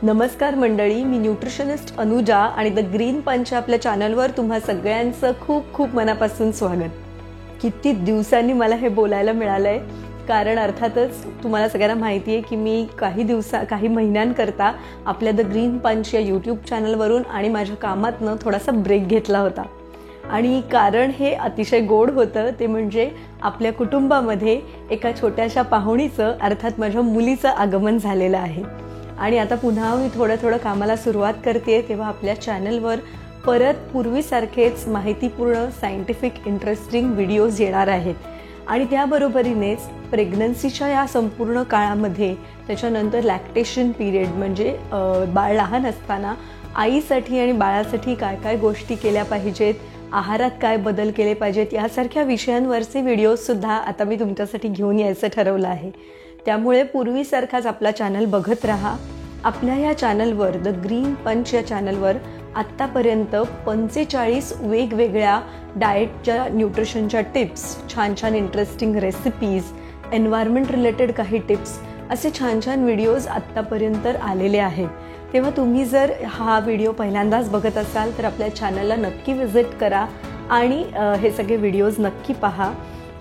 नमस्कार मंडळी, मी न्यूट्रिशनिस्ट अनुजा आणि द ग्रीन पंच आपल्या चॅनलवर तुम्हा सगळ्यांचं खूप खूप मनापासून स्वागत। किती दिवसांनी मला हे बोलायला मिळालंय, कारण अर्थातच तुम्हाला सगळ्यांना माहिती आहे की मी काही महिन्यांकरता आपल्या द ग्रीन पंच या यूट्यूब चॅनलवरून आणि माझ्या कामातनं थोडासा ब्रेक घेतला होता। आणि कारण हे अतिशय गोड होतं, ते म्हणजे आपल्या कुटुंबामध्ये एका छोट्याशा पाहुणीचं अर्थात माझ्या मुलीचं आगमन झालेलं आहे। आणि आता पुन्हा मी थोडं कामाला सुरुवात करते, तेव्हा आपल्या चॅनलवर परत पूर्वीसारखेच माहितीपूर्ण सायंटिफिक इंटरेस्टिंग व्हिडिओज येणार आहेत। आणि त्याबरोबरीनेच प्रेग्नन्सीच्या या संपूर्ण काळामध्ये, त्याच्यानंतर लॅक्टेशन पिरियड म्हणजे बाळ लहान असताना आईसाठी आणि बाळासाठी काय काय गोष्टी केल्या पाहिजेत, आहारात काय बदल केले पाहिजेत, यासारख्या विषयांवरचे व्हिडिओजसुद्धा आता मी तुमच्यासाठी घेऊन यायचं ठरवलं आहे। त्यामुळे पूर्वीसारखाच आपला चॅनल बघत राहा। आपल्या या चॅनलवर द ग्रीन पंच या चॅनलवर आत्तापर्यंत 45 वेगवेगळ्या डाएटच्या न्यूट्रिशनच्या टिप्स, छान छान इंटरेस्टिंग रेसिपीज, एन्व्हायरमेंट रिलेटेड काही टिप्स, असे छान छान व्हिडिओज आत्तापर्यंत आलेले आहेत। तेव्हा तुम्ही जर हा व्हिडिओ पहिल्यांदाच बघत असाल तर आपल्या चॅनलला नक्की व्हिजिट करा आणि हे सगळे व्हिडिओज नक्की पहा।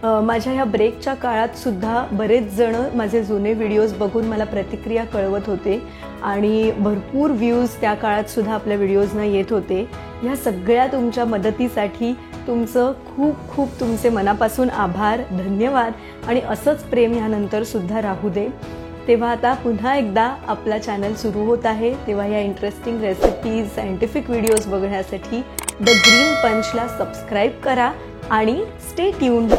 माझ्या ह्या ब्रेकच्या काळात सुद्धा बरेच जण माझे जुने व्हिडिओज बघून मला प्रतिक्रिया कळवत होते आणि भरपूर व्ह्यूज त्या काळात सुद्धा आपल्या व्हिडिओजना येत होते। ह्या सगळ्या तुमच्या मदतीसाठी तुमचं खूप खूप तुमचे मनापासून आभार, धन्यवाद आणि असंच प्रेम ह्यानंतर सुद्धा राहू दे। तेव्हा आता पुन्हा एकदा आपला चॅनल सुरू होत आहे, तेव्हा या इंटरेस्टिंग रेसिपीज, सायंटिफिक व्हिडिओज बघण्यासाठी द ग्रीन पंचला सबस्क्राईब करा आणि स्टे ट्यून्ड।